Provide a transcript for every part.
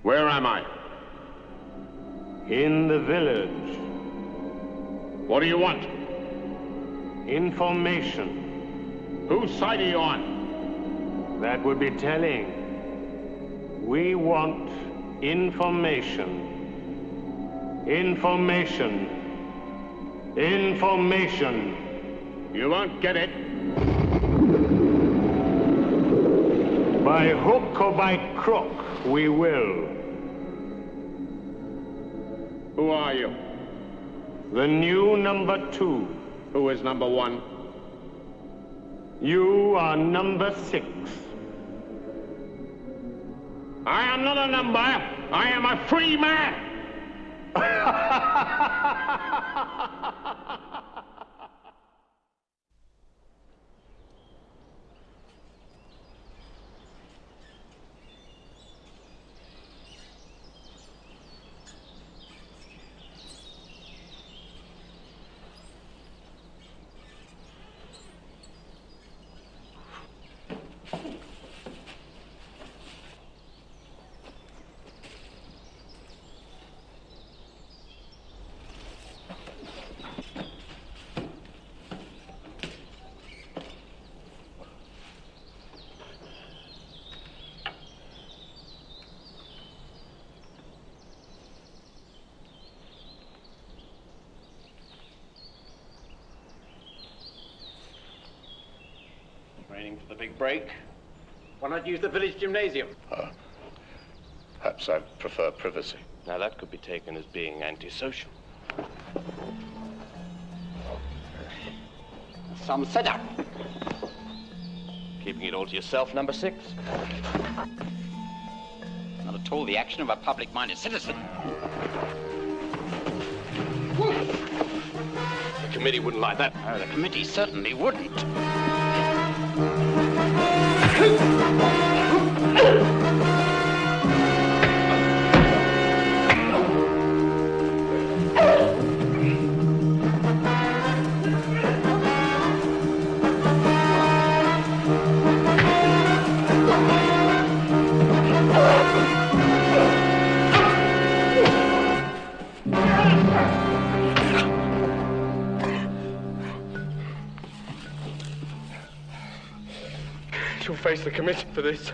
Where am I? In the village. What do you want? Information. Whose side are you on? That would be telling. We want information. Information. Information. You won't get it. By hook or by crook, we will. Who are you? The new number 2. Who is number 1? You are number 6. I am not a number. I am a free man. Training for the big break. Why not use the village gymnasium? Perhaps I prefer privacy. Now that could be taken as being antisocial. Some setup. Keeping it all to yourself, number 6? Not at all the action of a public-minded citizen. The committee wouldn't like that. Oh, the committee certainly wouldn't. You'll face the committee for this.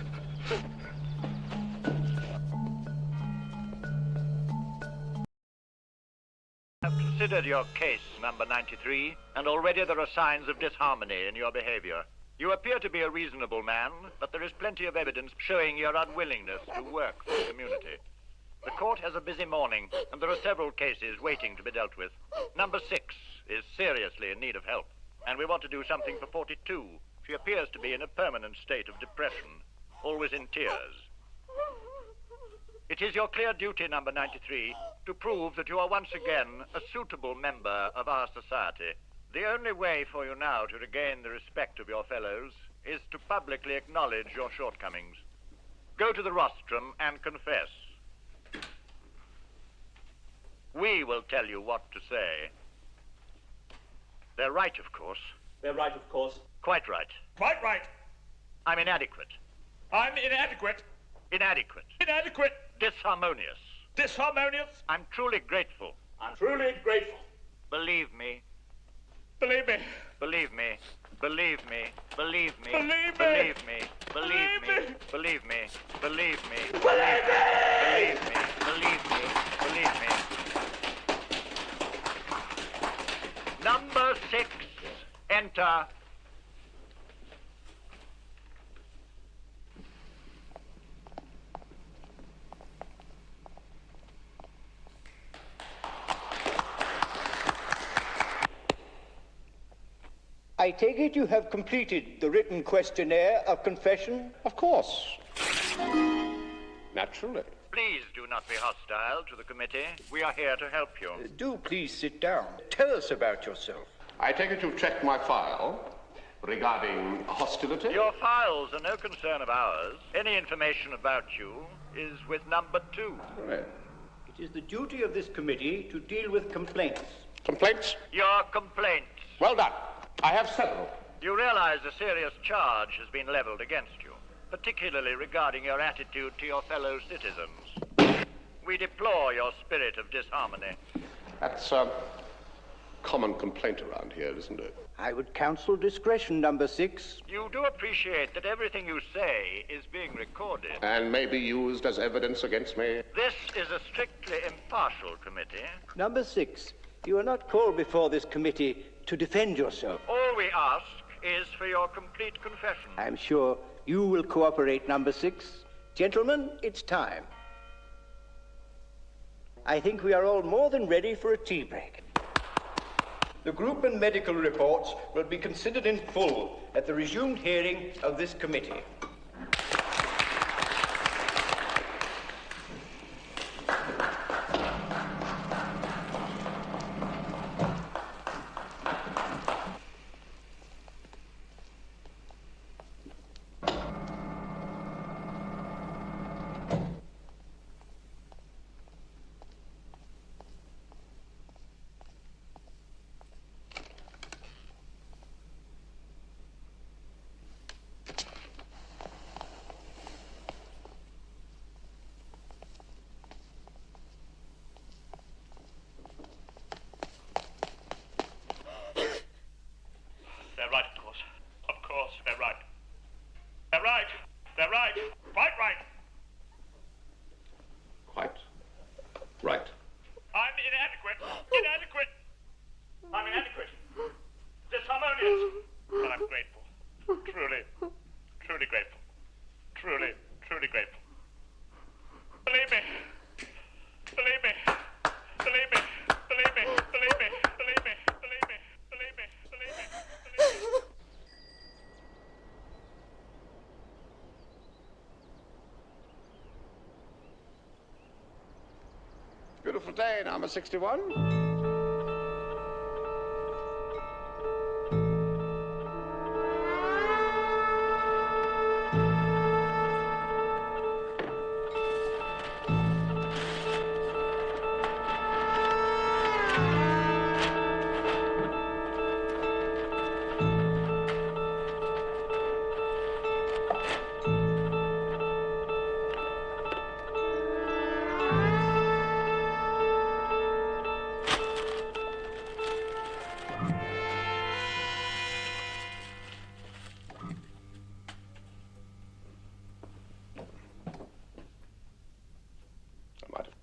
I've considered your case, number 93, and already there are signs of disharmony in your behavior. You appear to be a reasonable man, but there is plenty of evidence showing your unwillingness to work for the community. The court has a busy morning, and there are several cases waiting to be dealt with. Number 6 is seriously in need of help, and we want to do something for 42. She appears to be in a permanent state of depression, always in tears. It is your clear duty, number 93, to prove that you are once again a suitable member of our society. The only way for you now to regain the respect of your fellows is to publicly acknowledge your shortcomings. Go to the rostrum and confess. We will tell you what to say. They're right, of course. They're right, of course. Quite right. Quite right. I'm inadequate. I'm inadequate. Inadequate. Inadequate. Disharmonious. Disharmonious. I'm truly grateful. I'm truly grateful. Believe me. Believe me. Believe me. Believe me. Believe me. Believe me. Believe me. Believe me. Believe me. Believe me. Believe me. Believe me. Believe me. Number 6. Enter. I take it you have completed the written questionnaire of confession? Of course. Naturally. Please do not be hostile to the committee. We are here to help you. Do please sit down. Tell us about yourself. I take it you've checked my file regarding hostility? Your files are no concern of ours. Any information about you is with number 2. Right. It is the duty of this committee to deal with complaints. Complaints? Your complaints. Well done. I have several. You realize a serious charge has been leveled against you, particularly regarding your attitude to your fellow citizens. We deplore your spirit of disharmony. That's a common complaint around here, isn't it? I would counsel discretion, number 6. You do appreciate that everything you say is being recorded. And may be used as evidence against me? This is a strictly impartial committee. Number 6, you are not called before this committee to defend yourself. All we ask is for your complete confession. I'm sure you will cooperate, number 6. Gentlemen, it's time. I think we are all more than ready for a tea break. The group and medical reports will be considered in full at the resumed hearing of this committee. They're right, of course. Of course, they're right. They're right. They're right. Quite right. Quite right. I'm inadequate. Inadequate. I'm inadequate. Disharmonious. But I'm grateful. Truly, truly grateful. Truly, truly grateful. Believe me. Believe me. Believe me. Believe me. Believe me. Believe me. Believe me. Believe me. Believe me. Believe me. Beautiful day, number 61.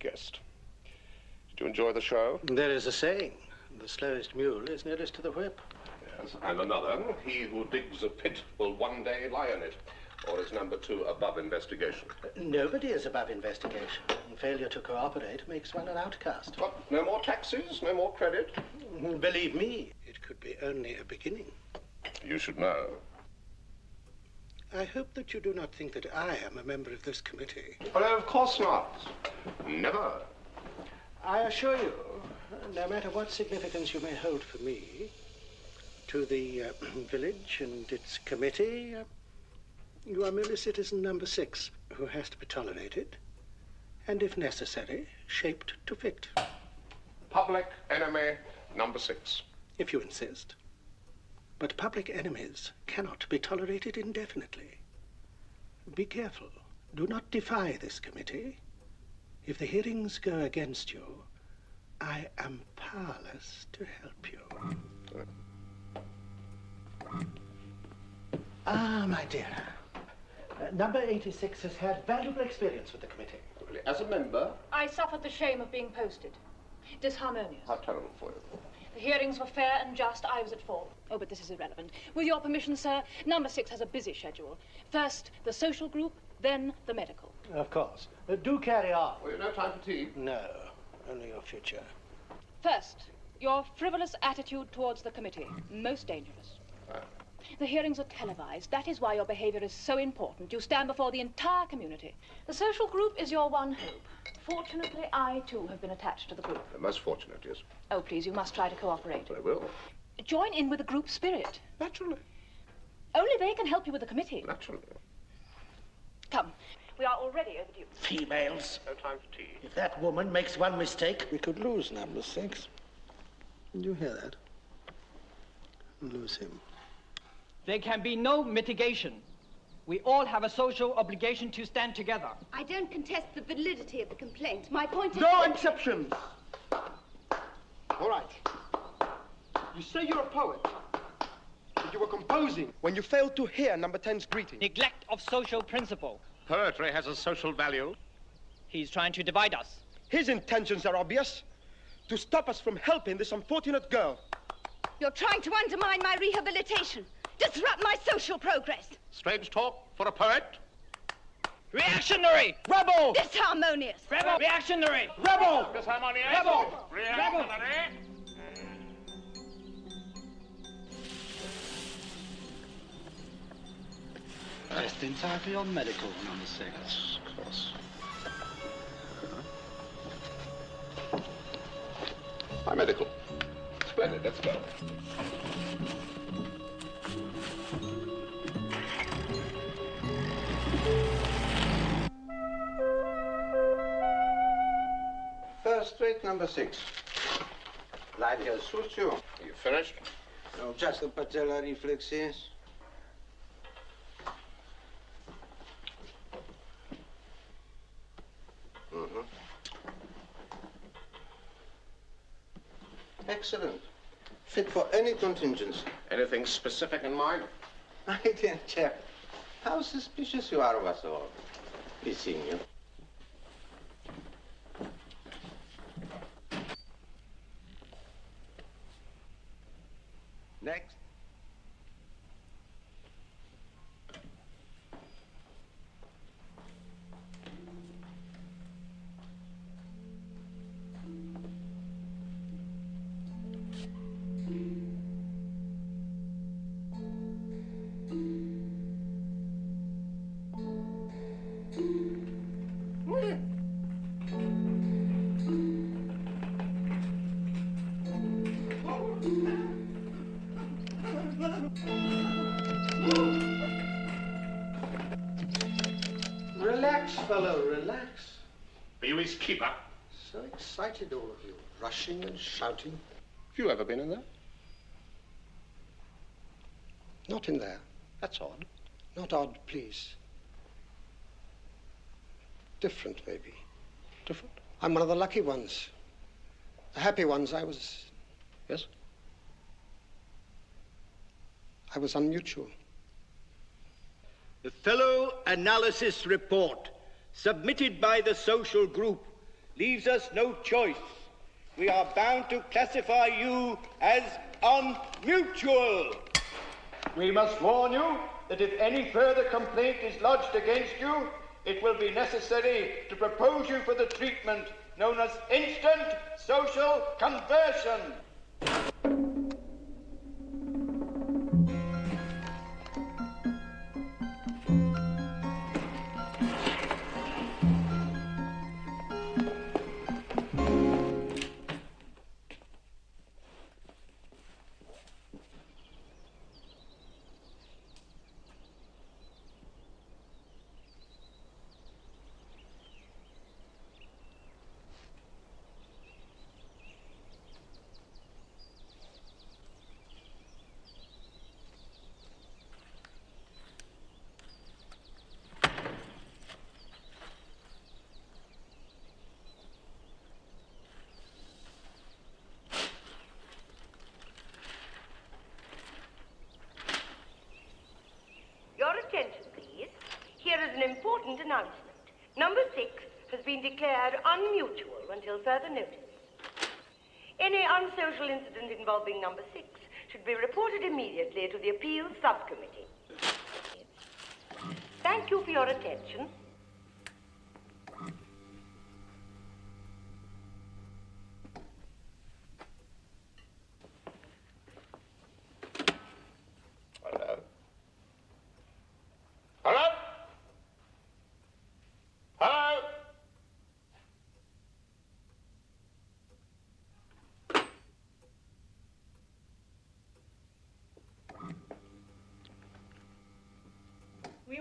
Guest. Did you enjoy the show? There is a saying, the slowest mule is nearest to the whip. Yes, and another, he who digs a pit will one day lie in it. Or is number 2 above investigation? Nobody is above investigation. Failure to cooperate makes one an outcast. What, no more taxes, no more credit? Believe me, it could be only a beginning. You should know. I hope that you do not think that I am a member of this committee. Oh, of course not. Never. I assure you, no matter what significance you may hold for me, to the village and its committee, you are merely citizen number 6, who has to be tolerated, and if necessary, shaped to fit. Public enemy number 6. If you insist. But public enemies cannot be tolerated indefinitely. Be careful. Do not defy this committee. If the hearings go against you, I am powerless to help you. Ah, my dear. Number 86 has had valuable experience with the committee. Really, as a member? I suffered the shame of being posted. Disharmonious. How terrible for you. The hearings were fair and just. I was at fault. Oh, but this is irrelevant. With your permission, sir, number 6 has a busy schedule. First, the social group, then the medical. Of course. Do carry on. Well, no time for tea? No, only your future. First, your frivolous attitude towards the committee. Most dangerous. The hearings are televised. That is why your behavior is so important. You stand before the entire community. The social group is your one hope. Fortunately, I, too, have been attached to the group. Most fortunate, yes. Oh, please, you must try to cooperate. I will. Join in with the group spirit. Naturally. Only they can help you with the committee. Naturally. Come, we are already overdue. Females. No time for tea. If that woman makes one mistake, we could lose number 6. Did you hear that? Lose him. There can be no mitigation. We all have a social obligation to stand together. I don't contest the validity of the complaint. My point is... No exceptions! All right. You say you're a poet, but you were composing when you failed to hear number 10's greeting. Neglect of social principle. Poetry has a social value. He's trying to divide us. His intentions are obvious. To stop us from helping this unfortunate girl. You're trying to undermine my rehabilitation. Disrupt my social progress. Strange talk for a poet. Reactionary! Rebel! Disharmonious. Rebel! Reactionary! Rebel! Disharmonious. Rebel! Reactionary. Rest entirely on medical, number 6. Of course. My medical. Splendid, let's go. First rate, number 6. Lie here suits you. You finished? No, just the patella reflexes. Excellent. Fit for any contingency. Anything specific in mind? My dear chap, how suspicious you are of us all. Be seeing you. Next. Relax, fellow, relax. Are you his keeper? So excited, all of you. Rushing and shouting. Have you ever been in there? Not in there. That's odd. Not odd, please. Different, maybe. Different? I'm one of the lucky ones. The happy ones. I was unmutual. The thorough analysis report submitted by the social group leaves us no choice. We are bound to classify you as unmutual. We must warn you that if any further complaint is lodged against you, it will be necessary to propose you for the treatment known as instant social conversion. Your attention, please. Here is an important announcement. Number 6 has been declared unmutual until further notice. Any unsocial incident involving number 6 should be reported immediately to the Appeals Subcommittee. Thank you for your attention.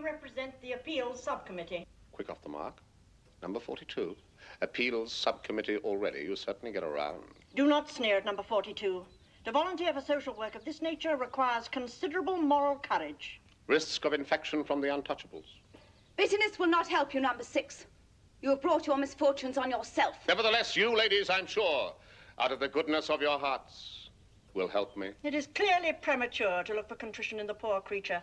represent the Appeals Subcommittee. Quick off the mark. Number 42. Appeals Subcommittee already. You certainly get around. Do not sneer at number 42. To volunteer for social work of this nature requires considerable moral courage. Risk of infection from the untouchables. Bitterness will not help you, number 6. You have brought your misfortunes on yourself. Nevertheless, you ladies, I'm sure, out of the goodness of your hearts, will help me. It is clearly premature to look for contrition in the poor creature.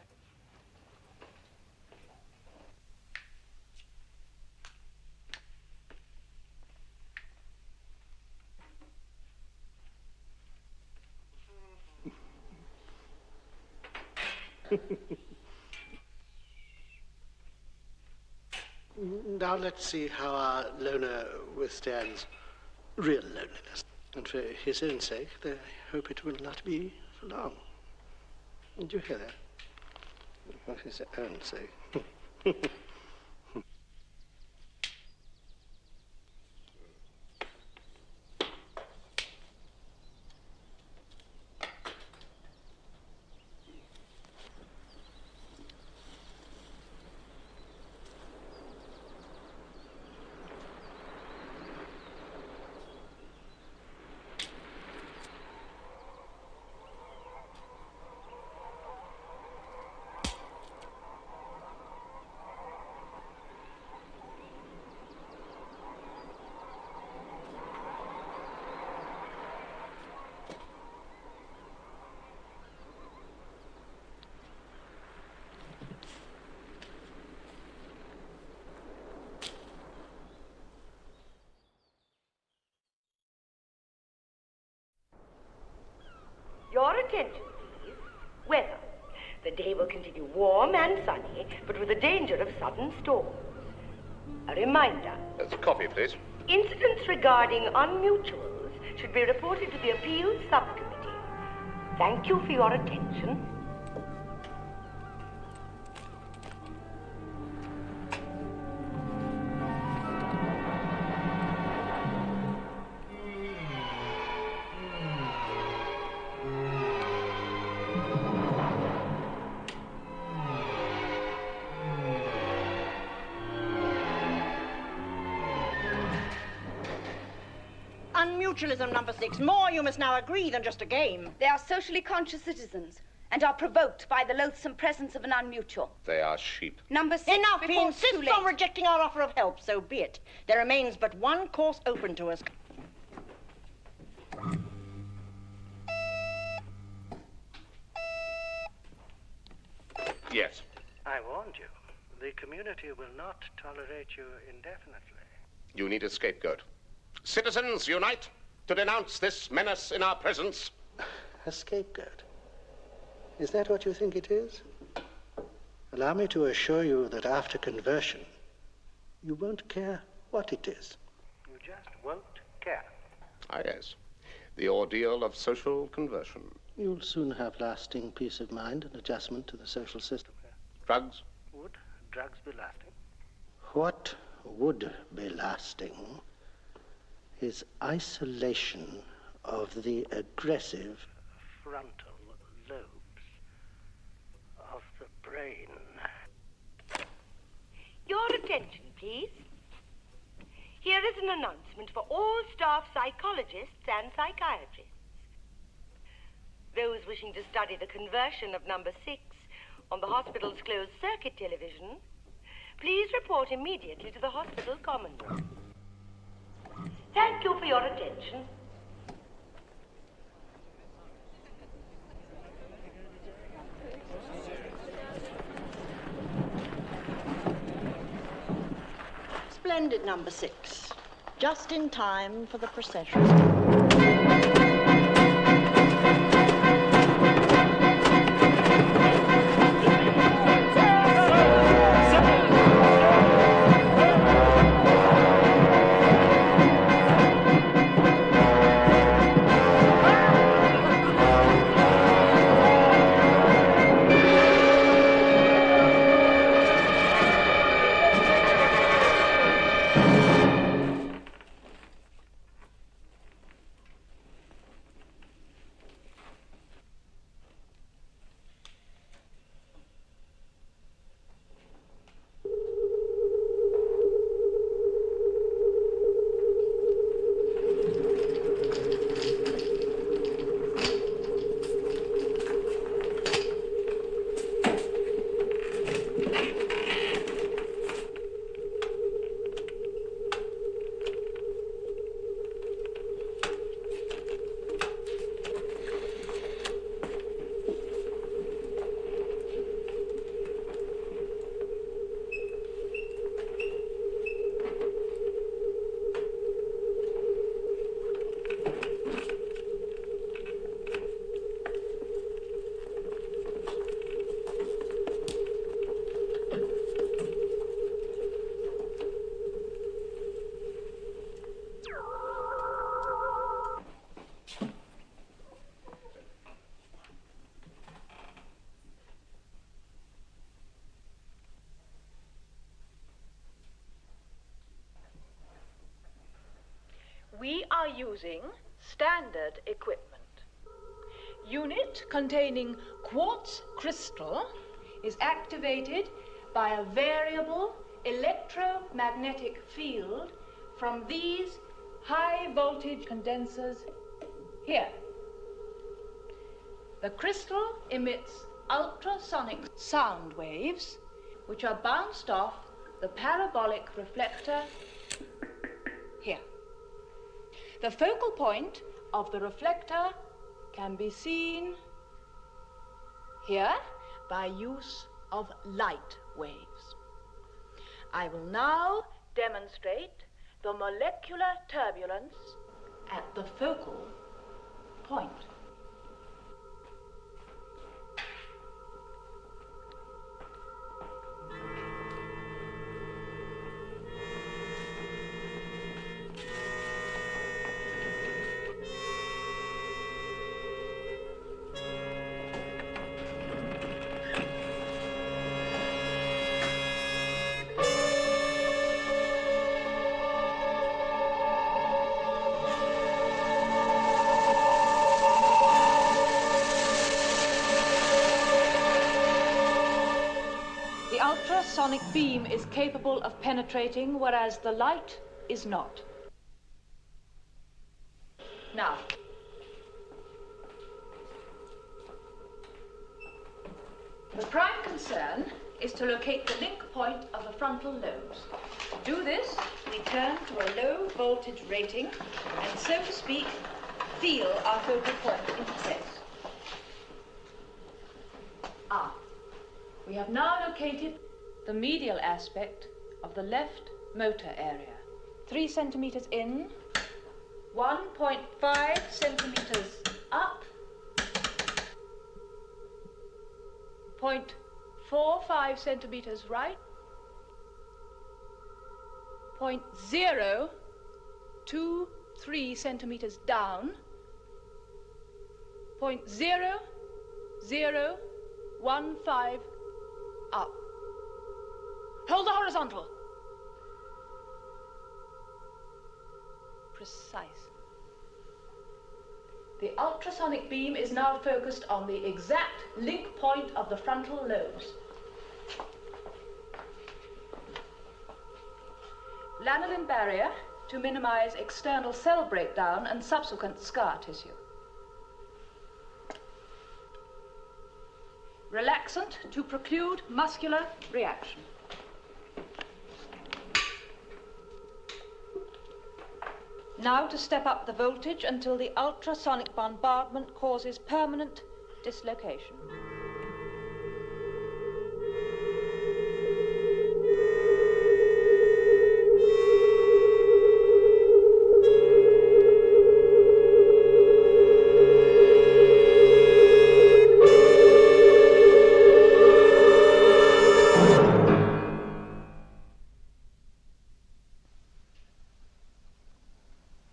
Now let's see how our loner withstands real loneliness. And for his own sake, I hope it will not be for long. Did you hear that? For his own sake. Your attention, please. Weather. The day will continue warm and sunny, but with the danger of sudden storms. A reminder. Coffee, please. Incidents regarding unmutuals should be reported to the Appeals Subcommittee. Thank you for your attention. Unmutualism, number 6. More, you must now agree, than just a game. They are socially conscious citizens and are provoked by the loathsome presence of an unmutual. They are sheep. Number 6. Enough! He insists on rejecting our offer of help, so be it. There remains but one course open to us. Yes. I warned you. The community will not tolerate you indefinitely. You need a scapegoat. Citizens, unite to denounce this menace in our presence. A scapegoat? Is that what you think it is? Allow me to assure you that after conversion, you won't care what it is. You just won't care. Ah, yes. The ordeal of social conversion. You'll soon have lasting peace of mind and adjustment to the social system. Drugs? Would drugs be lasting? What would be lasting is isolation of the aggressive frontal lobes of the brain. Your attention, please. Here is an announcement for all staff psychologists and psychiatrists. Those wishing to study the conversion of number 6 on the hospital's closed circuit television, please report immediately to the hospital common room. Thank you for your attention. Splendid, number 6. Just in time for the procession. using standard equipment. Unit containing quartz crystal is activated by a variable electromagnetic field from these high voltage condensers here. The crystal emits ultrasonic sound waves which are bounced off the parabolic reflector here. The focal point of the reflector can be seen here by use of light waves. I will now demonstrate the molecular turbulence at the focal point. The ultrasonic beam is capable of penetrating, whereas the light is not. Now, the prime concern is to locate the link point of the frontal lobes. To do this, we turn to a low voltage rating and, so to speak, feel our focal point intercept. We have now located the medial aspect of the left motor area. 3 centimeters in, 1.5 centimeters up, 0.45 centimeters right, 0.023 centimeters down, 0.0015 up. Hold the horizontal. Precise. The ultrasonic beam is now focused on the exact link point of the frontal lobes. Lanolin barrier to minimize external cell breakdown and subsequent scar tissue. Relaxant to preclude muscular reaction. Now to step up the voltage until the ultrasonic bombardment causes permanent dislocation.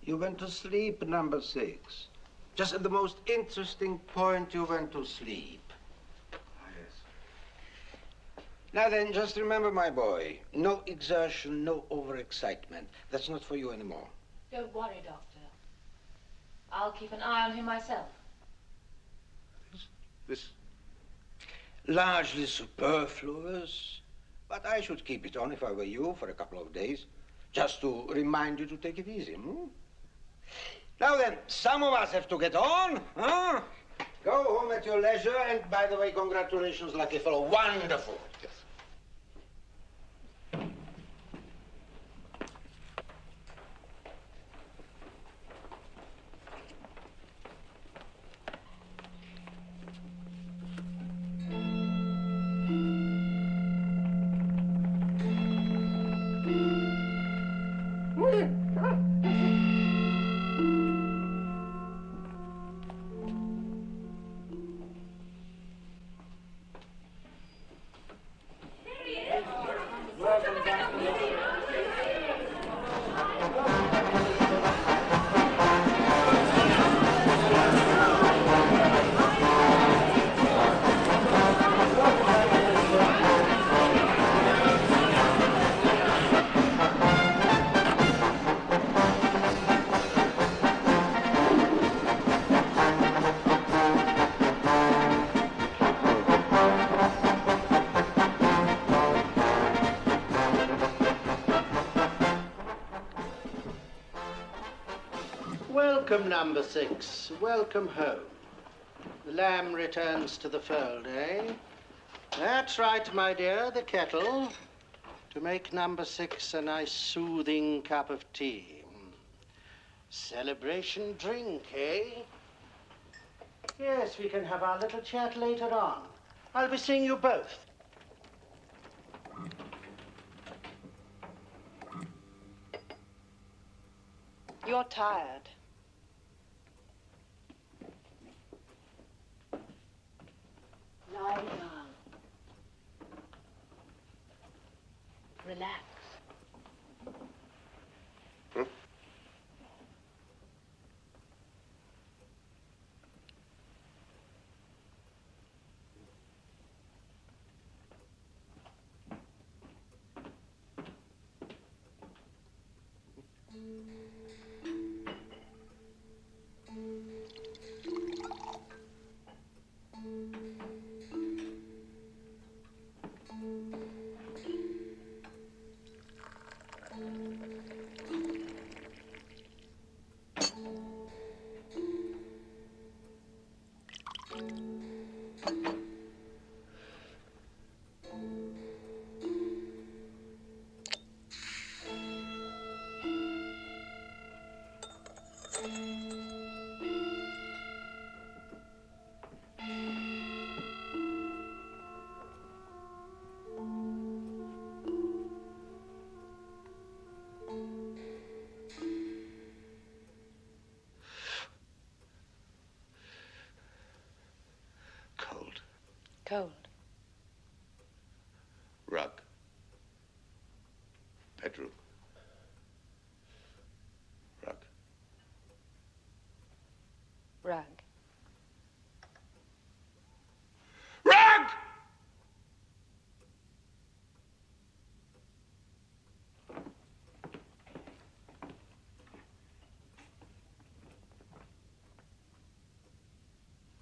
You went to sleep, number 6. Just at the most interesting point, you went to sleep. Yes. Now then, just remember, my boy, no exertion, no overexcitement. That's not for you anymore. Don't worry, Doctor. I'll keep an eye on him myself. This largely superfluous, but I should keep it on if I were you for a couple of days, just to remind you to take it easy, hmm? Now then, some of us have to get on, huh? Go home at your leisure, and by the way, congratulations, lucky fellow. Wonderful. Yes. number 6. Welcome home. The lamb returns to the fold, eh? That's right, my dear, the kettle. To make number 6 a nice soothing cup of tea. Celebration drink, eh? Yes, we can have our little chat later on. I'll be seeing you both. You're tired. Lie down. Relax. Cold. Rug. Bedroom. Rug. Rug. Rug!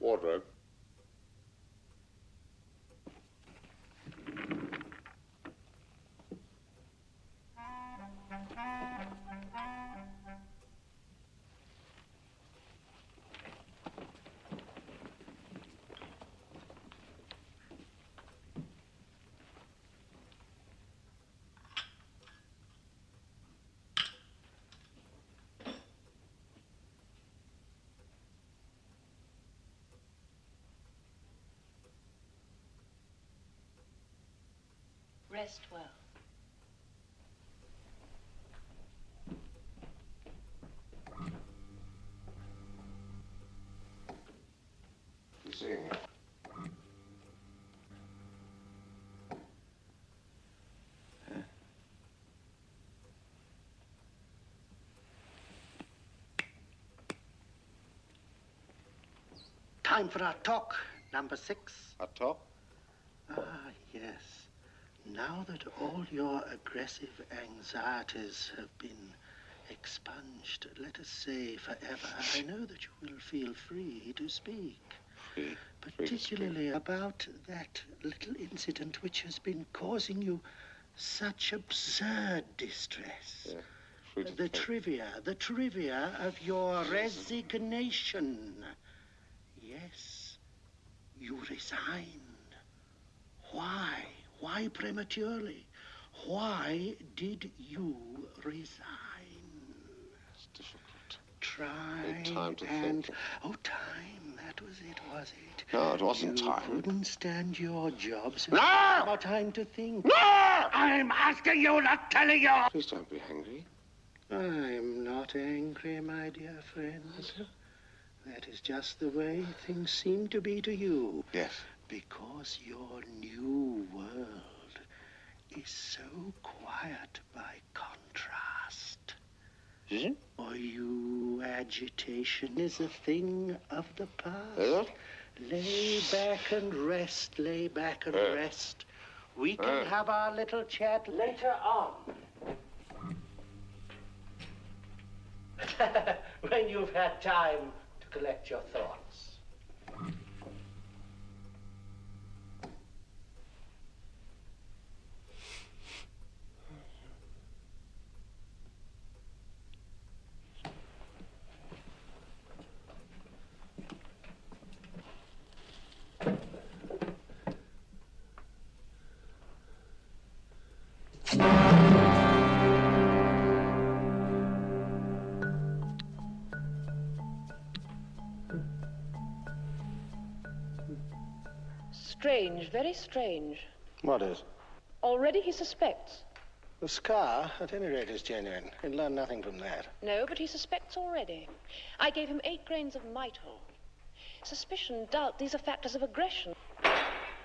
Wardrobe. Rest well. You seeing me? Time for our talk, number 6. A talk? Ah, yes. Now that all your aggressive anxieties have been expunged, let us say forever, I know that you will feel free to speak. Free? Particularly about that little incident which has been causing you such absurd distress. Yeah. The trivia of your resignation. Yes, you resigned. Why? Why prematurely? Why did you resign? It's difficult. Try Need time to and... think. Oh, time. That was it, was it? No, it wasn't you time. You couldn't stand your job, so... No! More time to think. No! I'm asking you, not telling you! Please don't be angry. I'm not angry, my dear friend. That is just the way things seem to be to you. Yes. Because your new world is so quiet by contrast. Is it? For you, agitation is a thing of the past. Is it? Lay back and rest, lay back and rest. We can have our little chat later on. When you've had time to collect your thoughts. Strange, very strange. What is? Already he suspects. The scar, at any rate, is genuine. He'll learn nothing from that. No, but he suspects already. I gave him 8 grains of mitol. Suspicion, doubt, these are factors of aggression.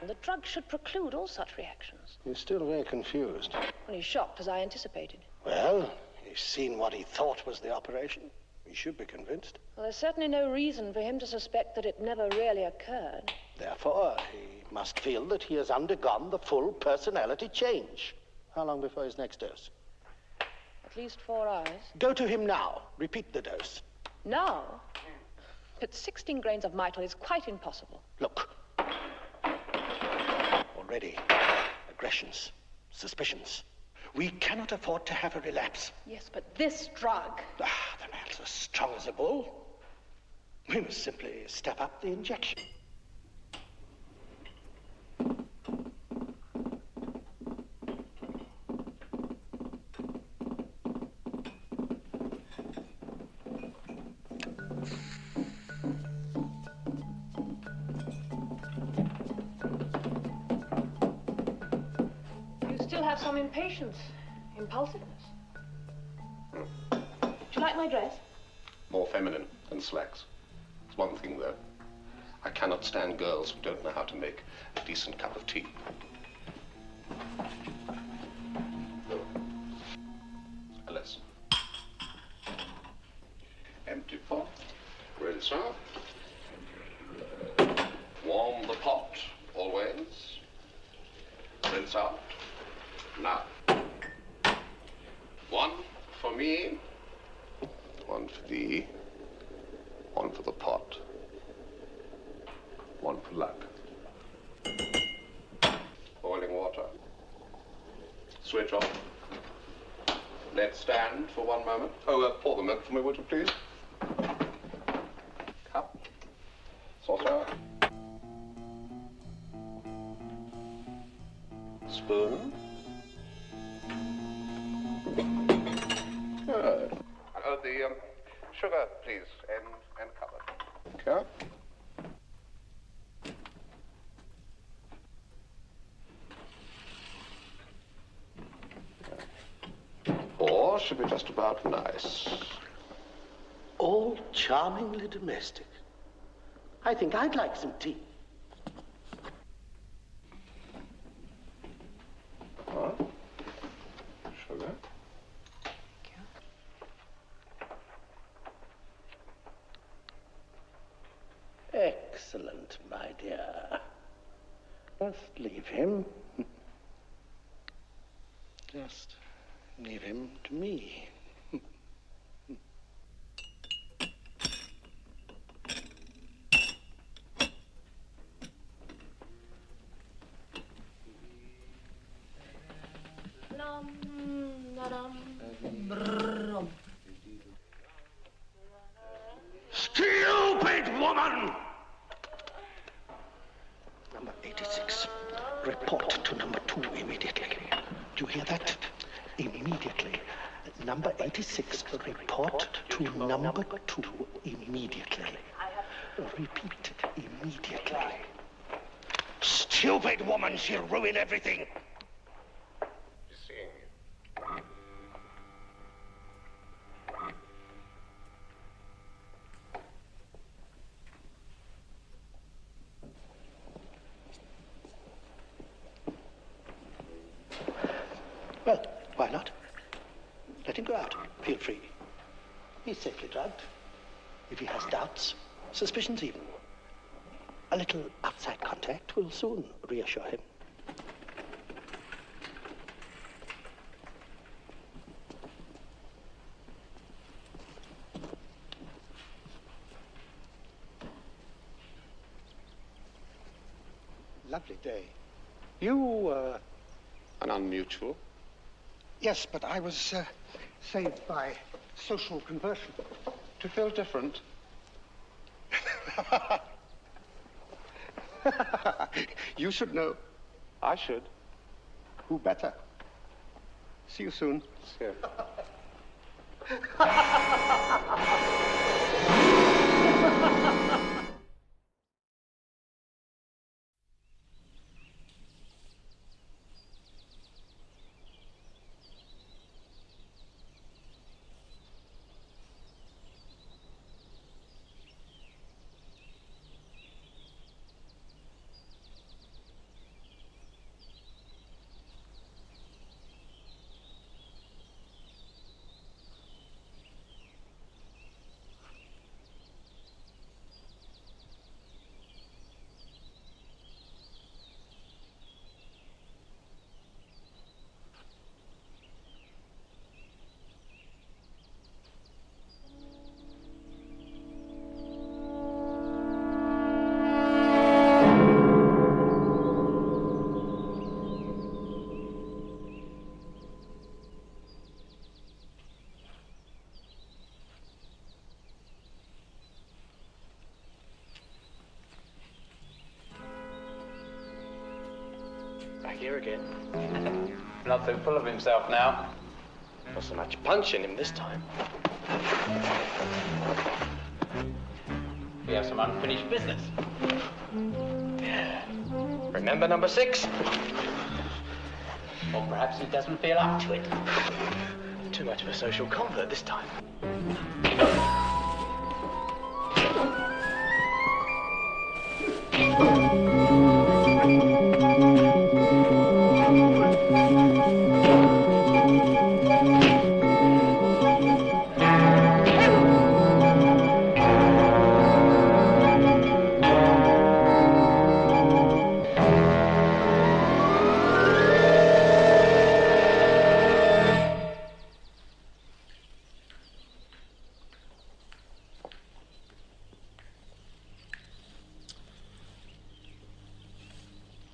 The drug should preclude all such reactions. He's still very confused. Well, he's shocked, as I anticipated. Well, he's seen what he thought was the operation. He should be convinced. Well, there's certainly no reason for him to suspect that it never really occurred. Therefore, he must feel that he has undergone the full personality change. How long before his next dose? At least 4 hours. Go to him now. Repeat the dose. Now? But 16 grains of mitol is quite impossible. Look. Already. Aggressions. Suspicions. We cannot afford to have a relapse. Yes, but this drug... Ah, the man's as strong as a bull. We must simply step up the injection. You still have some impatience, impulsiveness. Would you like my dress? More feminine than slacks. It's one thing, though. I cannot stand girls who don't know how to make a decent cup of tea. A lesson. Empty pot. Rinse out. Warm the pot, always. Rinse out. Now. 1 for me. 1 for thee. 1 for the pot. 1 for luck. Boiling water. Switch off. Let stand for 1 moment. Oh, pour the milk for me, would you please? Cup. Saucer. Spoon. Good. Oh, the sugar, please, and cover. Okay. Or should be just about nice. All charmingly domestic. I think I'd like some tea. Huh? Sugar. Excellent, my dear. Just leave him. Just leave him to me. Stupid woman! Number 86. Report to number 2 immediately. Do you hear that? Immediately. Number 86. Report to number 2 immediately. Repeat immediately. Stupid woman! She'll ruin everything. Seeing you. Well, why not? Let him go out. Feel free. He's safely drugged. If he has doubts, suspicions even, a little outside contact will soon reassure him. Lovely day. You, An unmutual. Yes, but I was saved by social conversion. To feel different. You should know. I should. Who better? See you soon. See you. here again. Not so full of himself now. Not so much punch in him this time. We have some unfinished business. Remember number 6? Or perhaps he doesn't feel up to it. Too much of a social convert this time.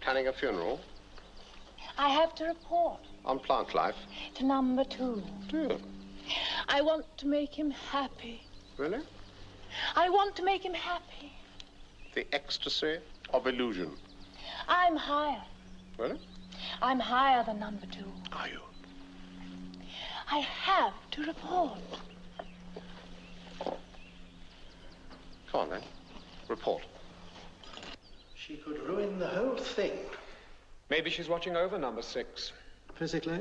Planning a funeral? I have to report On plant life? to number 2. Do? I want to make him happy. Really? I want to make him happy. The ecstasy of illusion. I'm higher. Really? I'm higher than number 2. Are you? I have to report. Come on then. Report. She could ruin the whole thing. Maybe she's watching over number 6. Physically?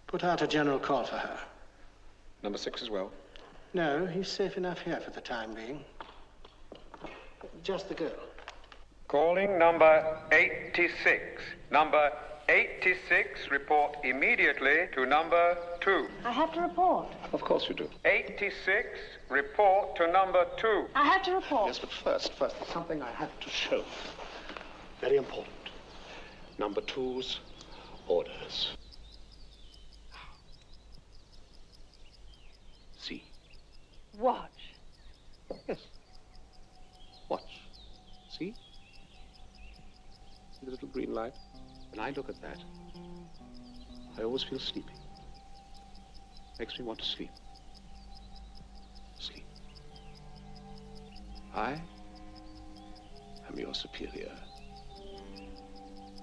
Put out a general call for her. Number 6 as well. No, he's safe enough here for the time being. Just the girl. Calling number 86. Number 86, report immediately to number 2. I have to report. Of course you do. 86, report to number 2. I have to report. Yes, but first, there's something I have to show. Very important. Number 2's orders. See? Watch. Yes. Watch. See? See the little green light? When I look at that, I always feel sleepy. Makes me want to sleep. Sleep. I am your superior.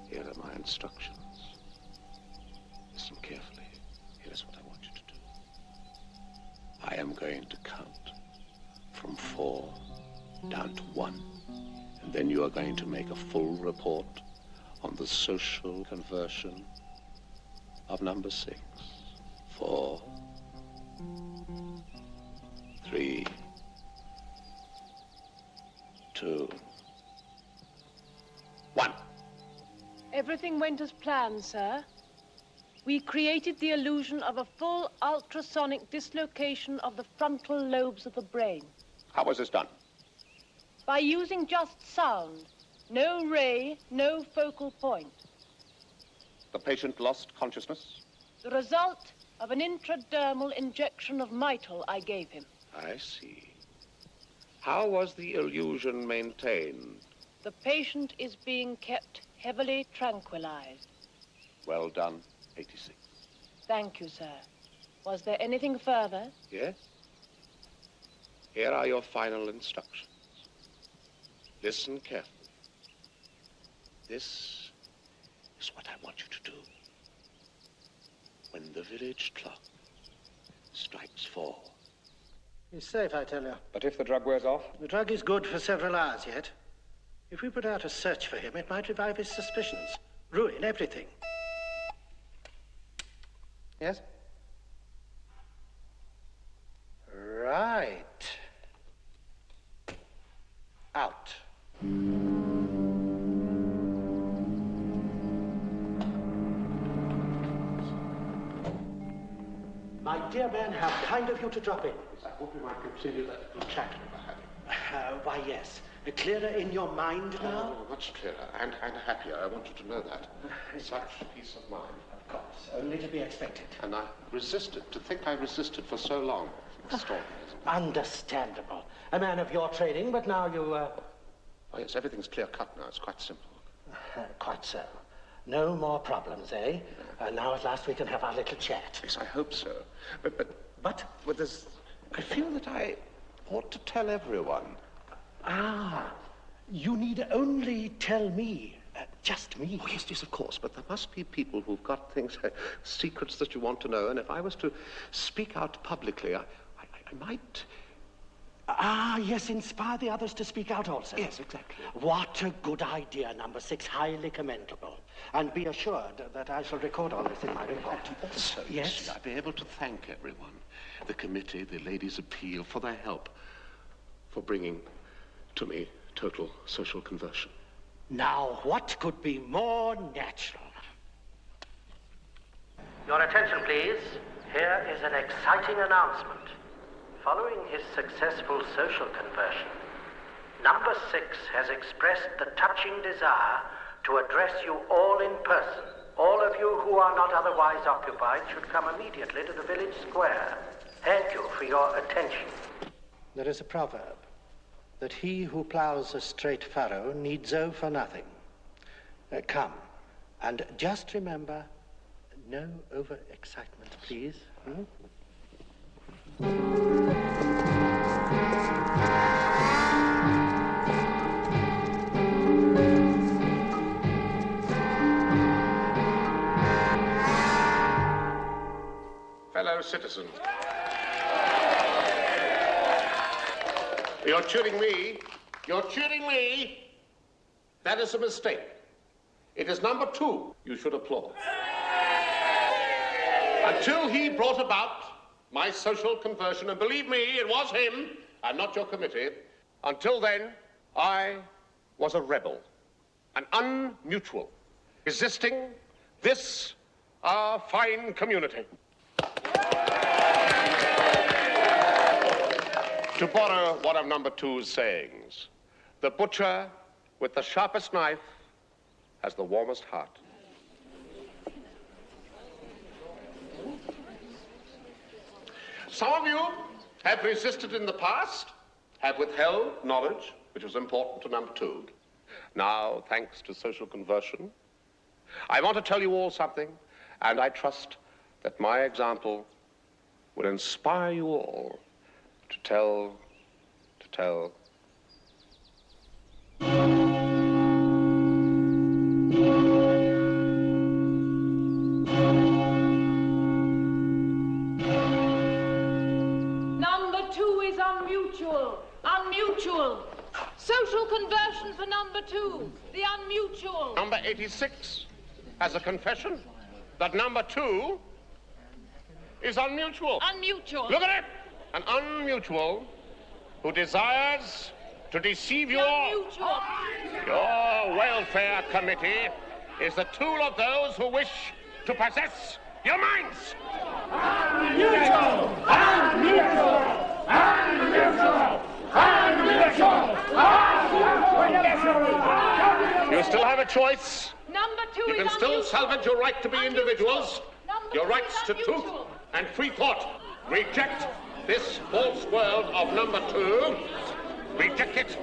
Here are my instructions. Listen carefully. Here's what I want you to do. I am going to count from 4 down to 1. And then you are going to make a full report on the social conversion of number 6. 4, 3, 2, 1. Everything went as planned, sir. We created the illusion of a full ultrasonic dislocation of the frontal lobes of the brain. How was this done? By using just sound. No ray, no focal point. The patient lost consciousness? The result of an intradermal injection of mitral I gave him. I see. How was the illusion maintained? The patient is being kept heavily tranquilized. Well done, 86. Thank you, sir. Was there anything further? Yes? Here are your final instructions. Listen carefully. This is what I want you to do. When the village clock strikes 4. He's safe, I tell you. But if the drug wears off? The drug is good for several hours yet. If we put out a search for him, it might revive his suspicions, ruin everything. Yes? Right. Out. My dear man, how kind of you to drop in. I hope you might continue that little chat we were having. Why, yes. Clearer in your mind now? Oh, much clearer and happier. I want you to know that. Such peace of mind. Of course. Only to be expected. And I resisted. To think I resisted for so long. Extraordinary, isn't it? Understandable. A man of your training, but now you, Oh, yes, everything's clear-cut now. It's quite simple. Quite so. No more problems, eh? Now at last we can have our little chat. Yes, I hope so. But there's... I feel that I ought to tell everyone. Ah, you need only tell me. just me. Oh, yes, of course, but there must be people who've got things, secrets that you want to know, and if I was to speak out publicly, I might... Ah, yes, inspire the others to speak out also. Yes, exactly. What a good idea, number 6. Highly commendable. And be assured that I shall record all this in my report. Also, yes, I'll be able to thank everyone, the committee, the Ladies' Appeal, for their help, for bringing to me total social conversion. Now, what could be more natural? Your attention, please. Here is an exciting announcement. Following his successful social conversion, number 6 has expressed the touching desire to address you all in person. All of you who are not otherwise occupied should come immediately to the village square. Thank you for your attention. There is a proverb that he who ploughs a straight furrow needs owe for nothing. Come, and just remember, no overexcitement, please. Fellow citizens, you're cheering me. You're cheering me. That is a mistake. It is number 2 you should applaud. Until he brought about my social conversion, and believe me, it was him, and not your committee, until then, I was a rebel, an unmutual, resisting this, our fine community. To borrow one of number 2's sayings, the butcher with the sharpest knife has the warmest heart. Some of you have resisted in the past, have withheld knowledge, which was important to number 2. Now, thanks to social conversion, I want to tell you all something, and I trust that my example will inspire you all to tell. Number 2 is unmutual. Unmutual. Social conversion for number 2. The unmutual. Number 86 has a confession that number 2 is unmutual. Unmutual. Look at it! An unmutual who desires to deceive you all. Your welfare committee is the tool of those who wish to possess your minds. Unmutual! Unmutual! Unmutual! Unmutual! Unmutual! You still have a choice. Number 2 You is can still unmutual. salvage your right to be individuals, your two rights is to unmutual. truth and free thought. Reject this false world of number 2. Reject it